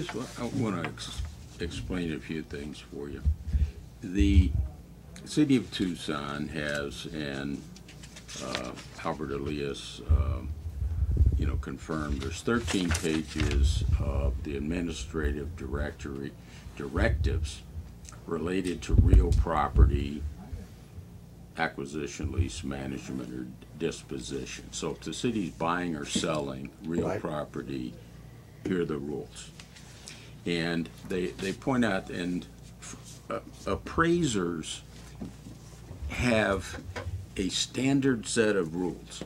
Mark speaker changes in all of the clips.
Speaker 1: I want to explain a few things for you. The city of Tucson has, and Albert Elias, confirmed, there's 13 pages of the administrative directives related to real property acquisition, lease, management, or disposition. So if the city's buying or selling real property, here are the rules. And they point out, and appraisers have a standard set of rules.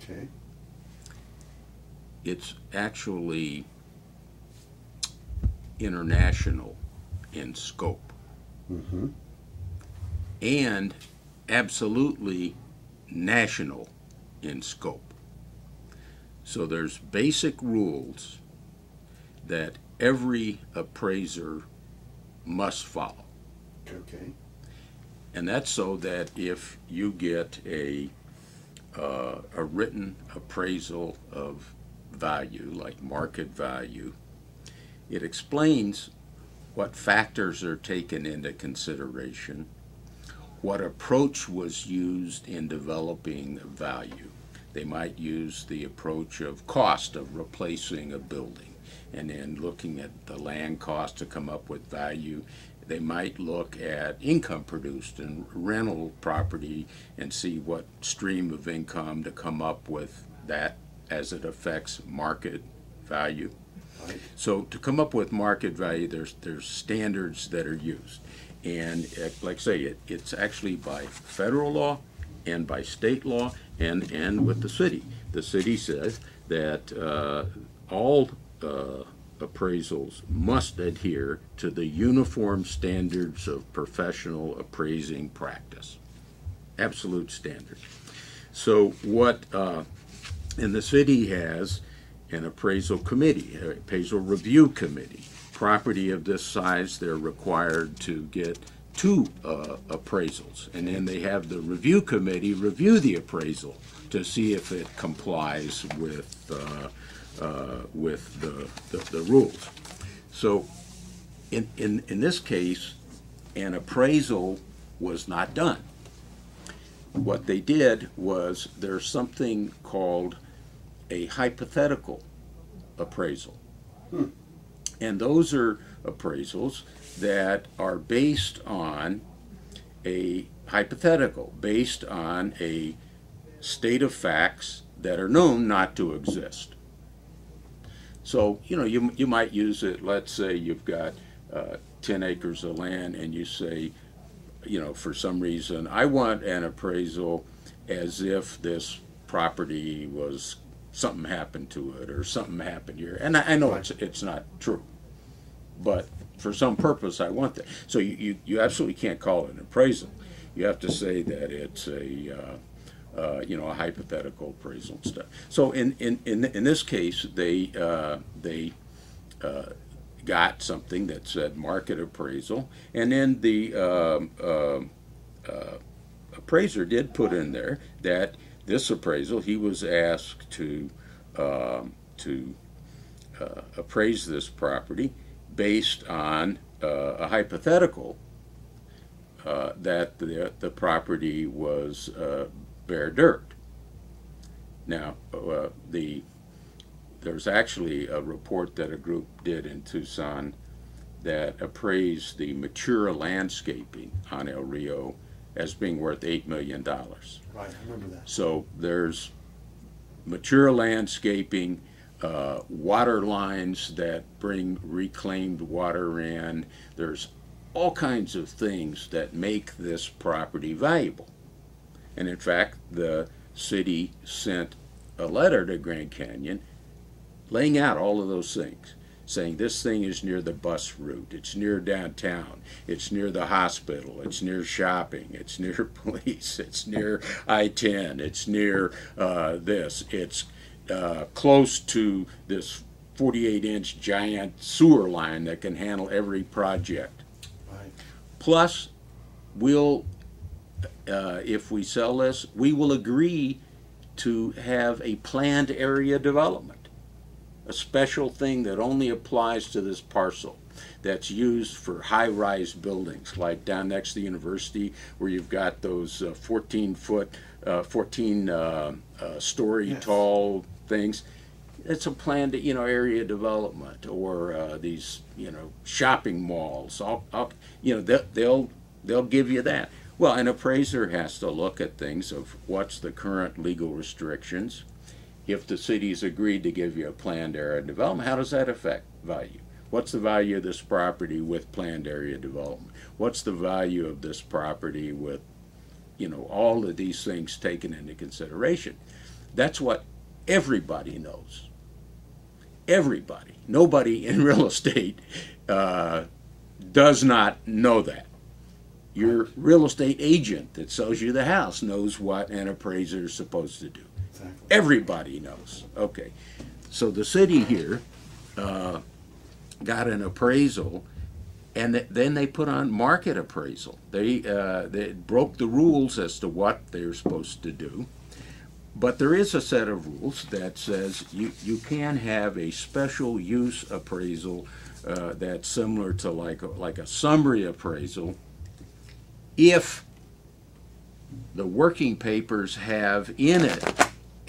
Speaker 2: Okay.
Speaker 1: It's actually international in scope.
Speaker 2: Mm-hmm.
Speaker 1: And absolutely national in scope. So there's basic rules that every appraiser must follow.
Speaker 2: Okay.
Speaker 1: And that's so that if you get a written appraisal of value, like market value, it explains what factors are taken into consideration, what approach was used in developing value. They might use the approach of cost of replacing a building, and then looking at the land cost to come up with value. They might look at income produced in rental property and see what stream of income to come up with that as it affects market value.
Speaker 2: Right.
Speaker 1: So to come up with market value, there's standards that are used. And like I say, it's actually by federal law and by state law and with the city. The city says that all appraisals must adhere to the uniform standards of professional appraising practice. Absolute standards. So what, and the city has an appraisal committee, an appraisal review committee. Property of this size, they're required to get 2 appraisals, and then they have the review committee review the appraisal to see if it complies with the rules. So in this case, an appraisal was not done. What they did was, there's something called a hypothetical appraisal. And those are appraisals that are based on a hypothetical, based on a state of facts that are known not to exist. So, you might use it, let's say you've got 10 acres of land and you say, for some reason, I want an appraisal as if this property was, something happened to it or something happened here. And I know it's not true, but for some purpose I want that. So you absolutely can't call it an appraisal. You have to say that it's a hypothetical appraisal and stuff. So in this case, they got something that said market appraisal, and then the appraiser did put in there that this appraisal, he was asked to appraise this property based on a hypothetical that the property was bare dirt. Now, there's actually a report that a group did in Tucson that appraised the mature landscaping on El Rio as being worth $8 million.
Speaker 2: Right, I remember that.
Speaker 1: So there's mature landscaping, water lines that bring reclaimed water in. There's all kinds of things that make this property valuable. And in fact, the city sent a letter to Grand Canyon laying out all of those things, saying this thing is near the bus route, it's near downtown, it's near the hospital, it's near shopping, it's near police, it's near I-10, it's near this, it's close to this 48-inch giant sewer line that can handle every project.
Speaker 2: Right.
Speaker 1: Plus, we'll, if we sell this, we will agree to have a planned area development. a special thing that only applies to this parcel, that's used for high-rise buildings, like down next to the university where you've got those 14-story
Speaker 2: Yes.
Speaker 1: tall things. It's a planned, area development, or these, shopping malls. They'll give you that. Well, an appraiser has to look at things of what's the current legal restrictions. If the city's agreed to give you a planned area development, how does that affect value? What's the value of this property with planned area development? What's the value of this property with, all of these things taken into consideration? That's what everybody knows. Everybody. Nobody in real estate does not know that. Your real estate agent that sells you the house knows what an appraiser is supposed to do.
Speaker 2: Exactly.
Speaker 1: Everybody knows. Okay. So the city here got an appraisal, and then they put on market appraisal. They broke the rules as to what they're supposed to do. But there is a set of rules that says you can have a special use appraisal that's similar to like a summary appraisal if the working papers have in it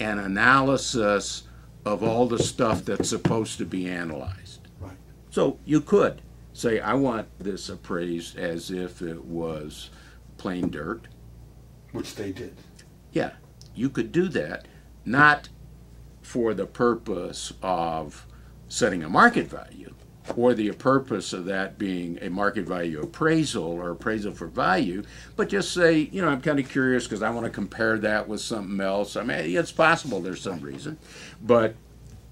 Speaker 1: an analysis of all the stuff that's supposed to be analyzed.
Speaker 2: Right.
Speaker 1: So you could say, I want this appraised as if it was plain dirt.
Speaker 2: Which they did.
Speaker 1: Yeah, you could do that, not for the purpose of setting a market value, or the purpose of that being a market value appraisal or appraisal for value, but just say, I'm kind of curious because I want to compare that with something else. I mean, it's possible there's some reason, but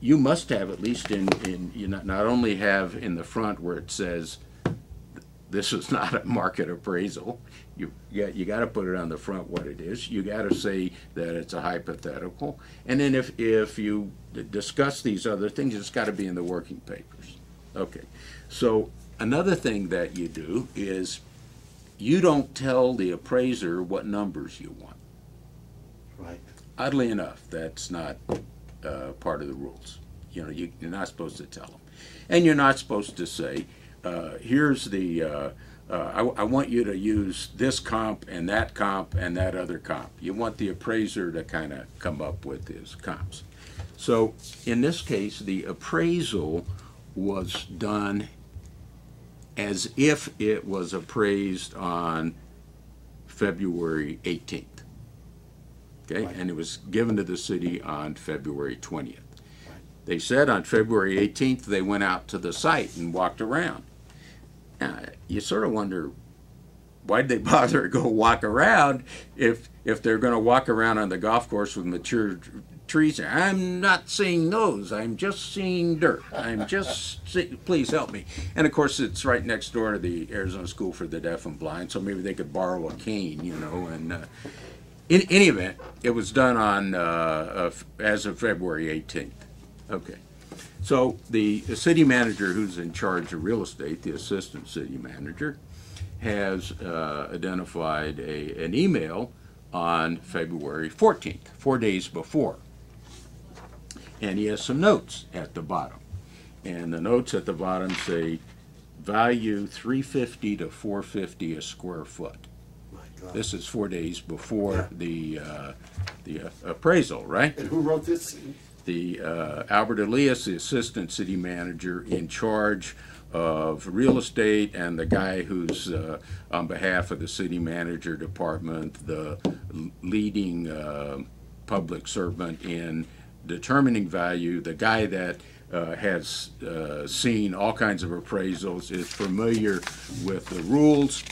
Speaker 1: you must have at least you not only have in the front where it says this is not a market appraisal. You got to put it on the front what it is. You got to say that it's a hypothetical, and then if you discuss these other things, it's got to be in the working papers. Okay, so another thing that you do is you don't tell the appraiser what numbers you want.
Speaker 2: Right.
Speaker 1: Oddly enough, that's not part of the rules. You're not supposed to tell them, and you're not supposed to say, "Here's the I want you to use this comp and that other comp." You want the appraiser to kind of come up with his comps. So in this case, the appraisal was done as if it was appraised on February 18th. Okay,
Speaker 2: Right.
Speaker 1: and it was given to the city on February 20th. Right. They said on February 18th they went out to the site and walked around. Now, you sort of wonder, why'd they bother to go walk around if they're going to walk around on the golf course with mature trees? I'm not seeing those. I'm just seeing dirt. Please help me. And of course, it's right next door to the Arizona School for the Deaf and Blind, so maybe they could borrow a cane, And in any event, it was done on as of February 18th. Okay. So the city manager who's in charge of real estate, the assistant city manager, has identified an email on February 14th, 4 days before. And he has some notes at the bottom. And the notes at the bottom say value $350 to $450 a square foot.
Speaker 2: My God.
Speaker 1: This is 4 days before the appraisal, right?
Speaker 2: And who wrote this?
Speaker 1: The Albert Elias, the assistant city manager in charge of real estate, and the guy who's on behalf of the city manager department, the leading public servant in determining value, the guy that has seen all kinds of appraisals, is familiar with the rules,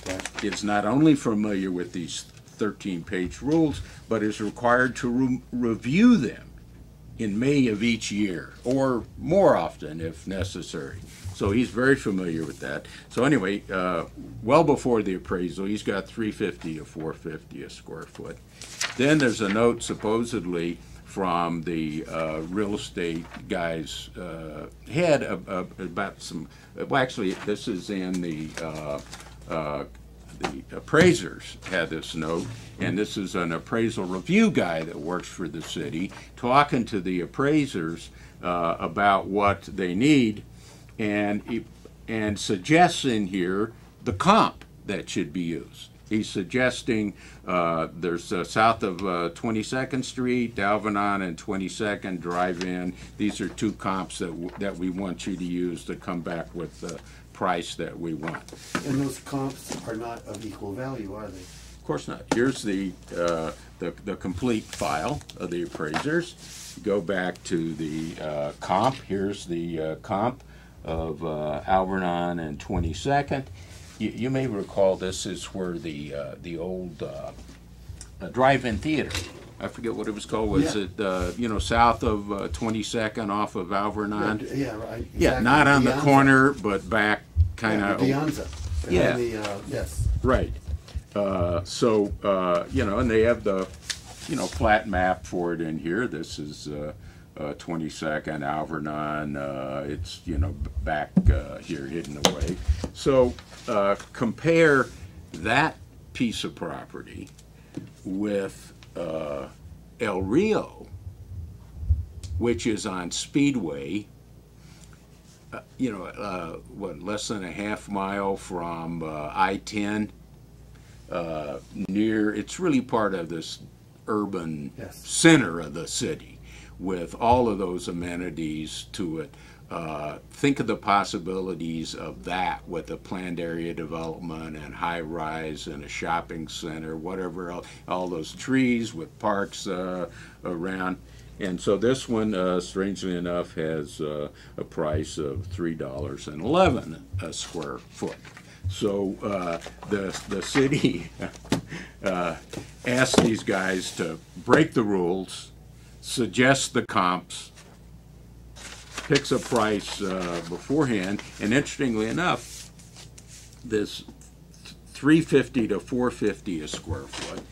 Speaker 1: is not only familiar with these 13-page rules, but is required to review them in May of each year, or more often if necessary. So he's very familiar with that. So anyway, well before the appraisal, he's got $350 to $450 a square foot. Then there's a note supposedly from the real estate guy's head about some, well actually this is in the appraisers had this note, and this is an appraisal review guy that works for the city, talking to the appraisers about what they need, and suggests in here the comp that should be used. He's suggesting there's south of 22nd Street, Alvernon and 22nd Drive-In. These are two comps that we want you to use to come back with the price that we want.
Speaker 2: And those comps are not of equal value, are they?
Speaker 1: Of course not. Here's the complete file of the appraisers. Go back to the comp. Here's the comp of Alvernon and 22nd. You may recall this is where the old drive-in theater, I forget what it was called, was it south of 22nd off of Alvernon?
Speaker 2: Yeah, right. Exactly.
Speaker 1: Yeah, not on the
Speaker 2: Beyonza.
Speaker 1: corner, but back kind of.
Speaker 2: Beyonza.
Speaker 1: Yeah.
Speaker 2: Yes.
Speaker 1: Right. And they have the, flat map for it in here. This is 22nd, Alvernon. It's, back here hidden away. So compare that piece of property with El Rio, which is on Speedway, less than a half mile from I-10, it's really part of this urban center of the city with all of those amenities to it. Think of the possibilities of that with a planned area development and high rise and a shopping center, whatever else, all those trees with parks around. And so this one, strangely enough, has a price of $3.11 a square foot. So the city asked these guys to break the rules, suggest the comps, picks a price beforehand, and interestingly enough, this $350 to $450 a square foot.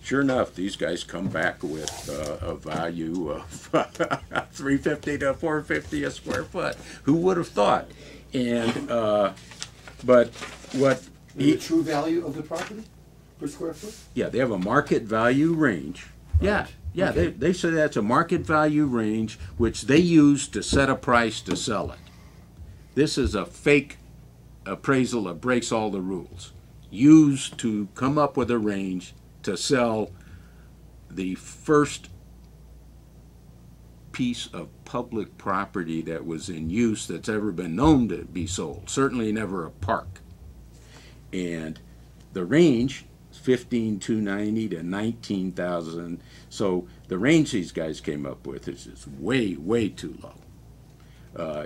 Speaker 1: Sure enough, these guys come back with a value of $350 to $450 a square foot. Who would have thought? And but what
Speaker 2: the true value of the property per square foot?
Speaker 1: Yeah, they have a market value range. Yeah, yeah, okay. They say that's a market value range which they use to set a price to sell it. This is a fake appraisal that breaks all the rules. Used to come up with a range to sell the first piece of public property that was in use that's ever been known to be sold. Certainly never a park. And the range is $15,290 to $19,000. So the range these guys came up with is way, way too low.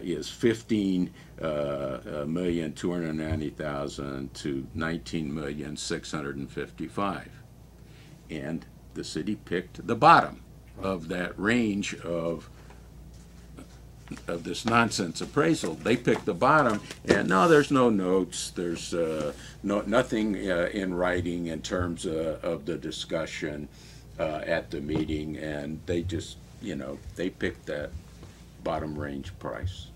Speaker 1: Is $15,290,000 to $19,655,000. And the city picked the bottom of that range of this nonsense appraisal. They picked the bottom, and no, there's no notes. There's nothing in writing in terms of the discussion at the meeting, and they just, they picked that bottom range price.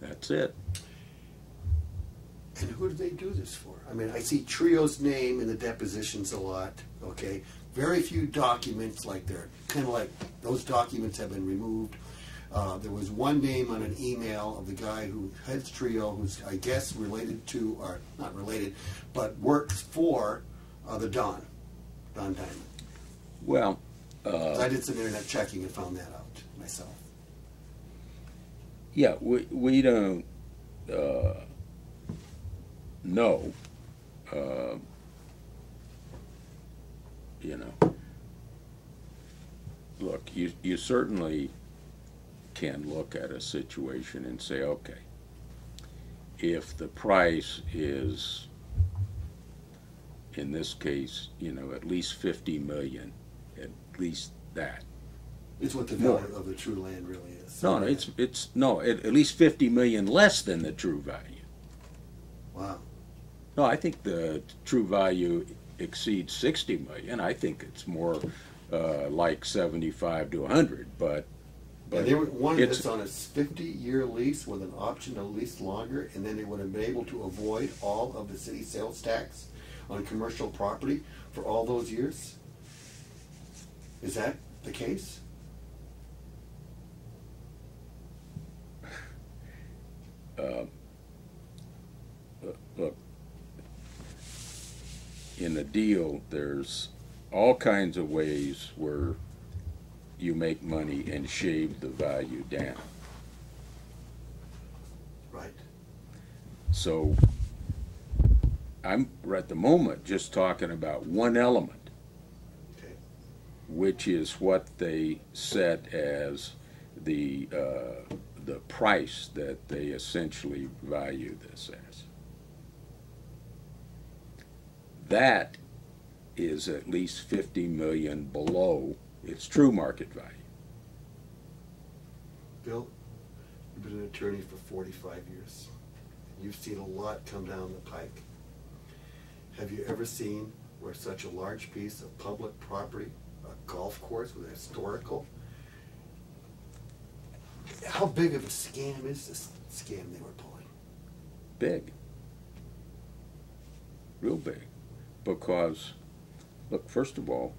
Speaker 1: That's it.
Speaker 2: And who do they do this for? I mean, I see Trio's name in the depositions a lot, okay? Very few documents, like they're kind of like those documents have been removed. There was one name on an email of the guy who heads Trio, who's, I guess, related to, or not related, but works for the Don Diamond.
Speaker 1: Well,
Speaker 2: I did some internet checking and found that out myself.
Speaker 1: Yeah, we don't know, look, you certainly can look at a situation and say, okay, if the price is, in this case, at least $50 million, at least that.
Speaker 2: It's what the value of the true land really is.
Speaker 1: No, at least $50 million less than the true value.
Speaker 2: Wow.
Speaker 1: No, I think the true value exceeds $60 million. I think it's more like 75 to 100, but But
Speaker 2: and they were one
Speaker 1: it's-
Speaker 2: that's on a 50-year lease with an option to lease longer, and then they would have been able to avoid all of the city sales tax on commercial property for all those years. Is that the case?
Speaker 1: Look, in a deal, there's all kinds of ways where you make money and shave the value down.
Speaker 2: Right.
Speaker 1: So I'm at the moment just talking about one element,
Speaker 2: Okay.
Speaker 1: which is what they set as the price that they essentially value this as. That is at least 50 million below its true market value.
Speaker 2: Bill, you've been an attorney for 45 years. You've seen a lot come down the pike. Have you ever seen where such a large piece of public property, a golf course with a historical, how big of a scam is this scam they were pulling?
Speaker 1: Big. Real big. Because, look, first of all,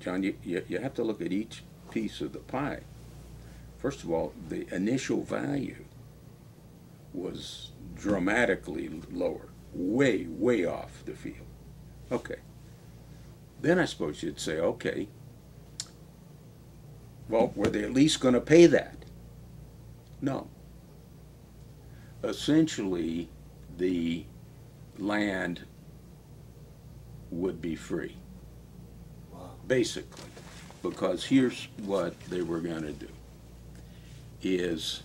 Speaker 1: John, you have to look at each piece of the pie. First of all, the initial value was dramatically lower, way, way off the field. Okay. Then I suppose you'd say, okay, well, were they at least going to pay that? No. Essentially, the land would be free.
Speaker 2: Wow.
Speaker 1: Basically, because here's what they were going to do, is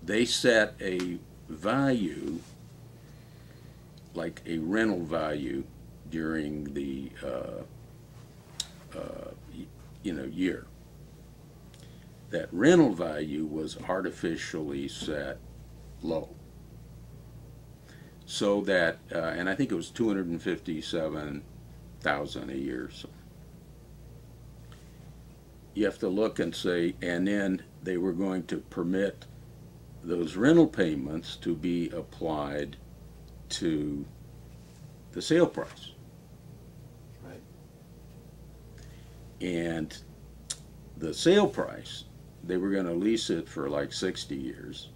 Speaker 1: they set a value, like a rental value during the year. That rental value was artificially set low. So that, and I think it was $257,000 a year. So you have to look and say, and then they were going to permit those rental payments to be applied to the sale price.
Speaker 2: Right.
Speaker 1: And the sale price, they were going to lease it for like 60 years.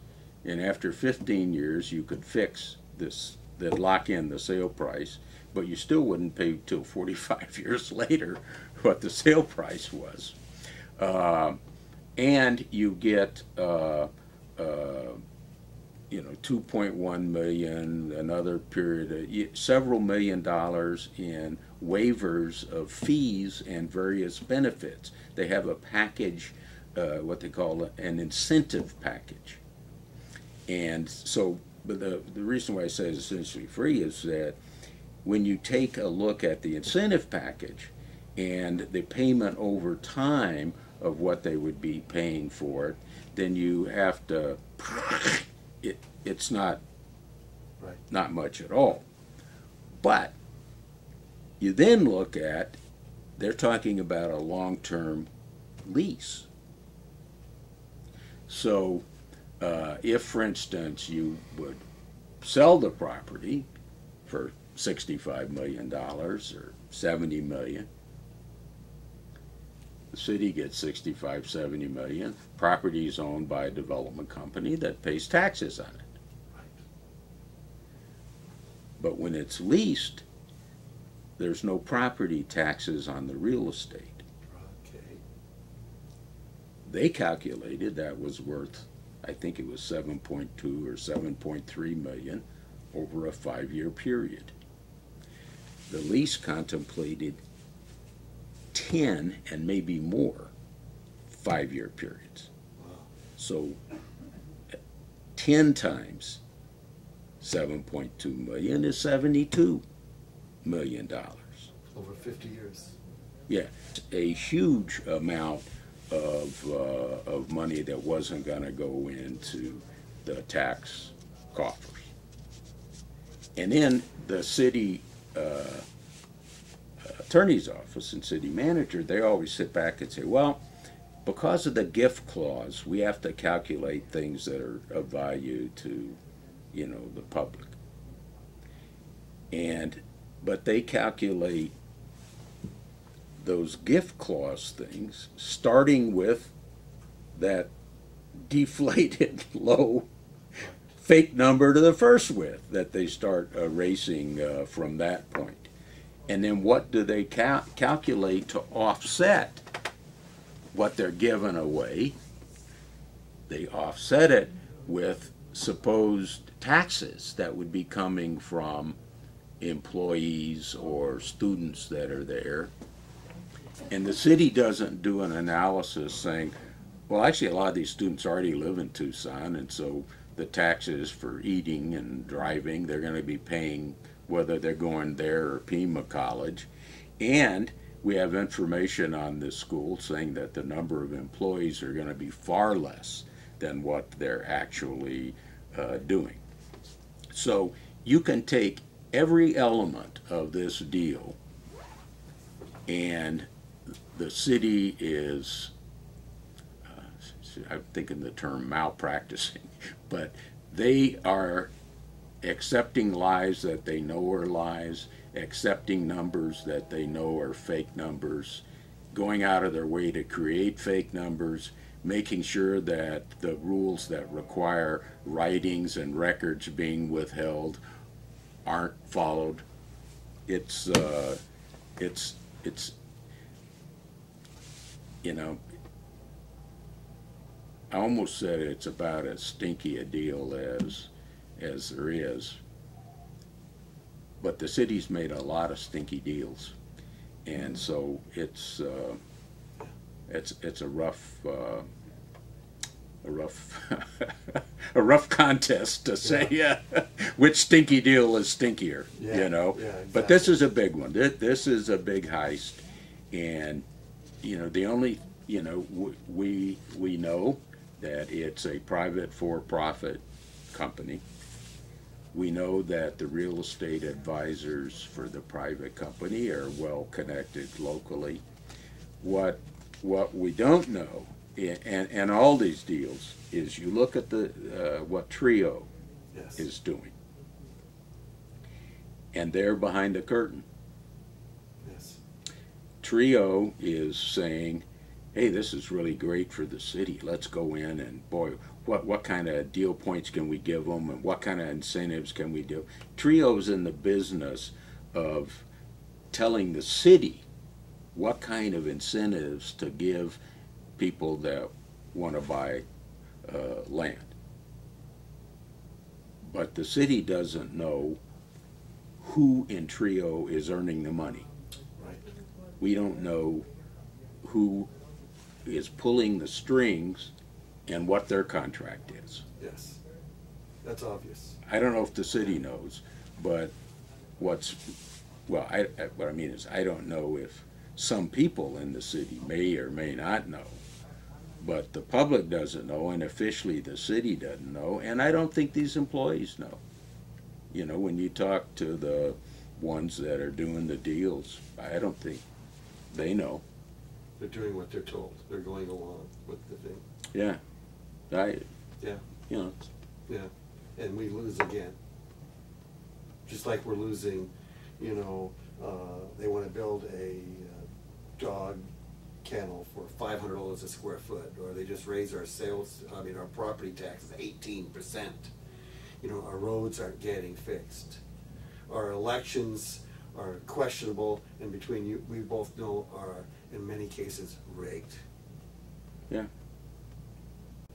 Speaker 1: And after 15 years, you could fix this, that lock in the sale price, but you still wouldn't pay till 45 years later what the sale price was. And you get, 2.1 million, another period of several $1 million in waivers of fees and various benefits. They have a package, what they call an incentive package. And so, but the reason why I say it's essentially free is that when you take a look at the incentive package and the payment over time of what they would be paying for it, then you have to, it's not,
Speaker 2: Right.
Speaker 1: not much at all. But you then look at, they're talking about a long-term lease. So if, for instance, you would sell the property for $65 million or $70 million, the city gets $65, $70 million. Property is owned by a development company that pays taxes on it.
Speaker 2: Right.
Speaker 1: But when it's leased, there's no property taxes on the real estate.
Speaker 2: Okay.
Speaker 1: They calculated that was worth, I think it was 7.2 or 7.3 million over a 5-year period. The lease contemplated 10 and maybe more 5-year periods.
Speaker 2: Wow.
Speaker 1: So 10 times 7.2 million is $72 million.
Speaker 2: Over 50 years.
Speaker 1: Yeah, a huge amount of money that wasn't going to go into the tax coffers. And then the city attorney's office and city manager, they always sit back and say, well, because of the gift clause, we have to calculate things that are of value to, you know, the public. But they calculate those gift clause things starting with that deflated low fake number to the first with that they start erasing from that point. And then what do they calculate to offset what they're giving away? They offset it with supposed taxes that would be coming from employees or students that are there. And the city doesn't do an analysis saying, well, actually a lot of these students already live in Tucson, and so the taxes for eating and driving, they're going to be paying whether they're going there or Pima College. And we have information on this school saying that the number of employees are going to be far less than what they're actually doing. So you can take every element of this deal, and the city is, I'm thinking the term malpracticing, but they are accepting lies that they know are lies, accepting numbers that they know are fake numbers, going out of their way to create fake numbers, making sure that the rules that require writings and records being withheld aren't followed. It's you know, I almost said it's about as stinky a deal as there is, but the city's made a lot of stinky deals, and so it's a rough a rough contest to say which stinky deal is stinkier, you know.
Speaker 2: Yeah, exactly.
Speaker 1: But this is a big one. This is a big heist, and you know, the only, you know, we know that it's a private for-profit company. We know that the real estate advisors for the private company are well connected locally. What we don't know, and all these deals, is you look at the what Trio
Speaker 2: Yes.
Speaker 1: is doing, and they're behind the curtain.
Speaker 2: Yes.
Speaker 1: Trio is saying, hey, this is really great for the city. Let's go in and, boy, what kind of deal points can we give them, and what kind of incentives can we do? Trio's in the business of telling the city what kind of incentives to give people that want to buy land. But the city doesn't know who in Trio is earning the money.
Speaker 2: Right.
Speaker 1: We don't know who is pulling the strings and what their contract is.
Speaker 2: Yes. That's obvious.
Speaker 1: I don't know if the city knows, but what I mean is, I don't know if some people in the city may or may not know, but the public doesn't know, and officially the city doesn't know, and I don't think these employees know. You know, when you talk to the ones that are doing the deals, I don't think they know.
Speaker 2: They're doing what they're told. They're going along with the thing.
Speaker 1: Yeah.
Speaker 2: Yeah.
Speaker 1: You know.
Speaker 2: Yeah. And we lose again. Just like we're losing, you know, they want to build a dog kennel for $500 a square foot, or they just raise our our property taxes 18%. You know, our roads aren't getting fixed. Our elections are questionable, and between you, we both know, are in many cases rigged.
Speaker 1: Yeah.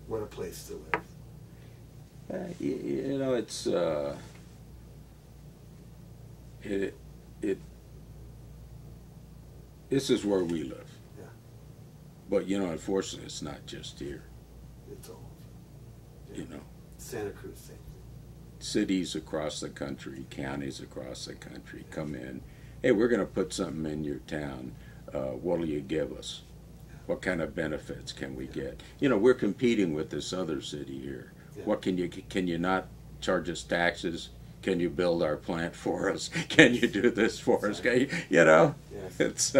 Speaker 2: What a place to live.
Speaker 1: You know, it's this is where we live.
Speaker 2: Yeah.
Speaker 1: But you know, unfortunately, it's not just here.
Speaker 2: It's all over. Yeah.
Speaker 1: You know,
Speaker 2: Santa Cruz, same thing.
Speaker 1: cities across the country, counties across the country come in. Hey, we're going to put something in your town. What will you give us? What kind of benefits can we get? You know, we're competing with this other city here.
Speaker 2: Yeah.
Speaker 1: What can you not charge us taxes? Can you build our plant for us? Can you do this for us? Can you know,
Speaker 2: Yes.
Speaker 1: it's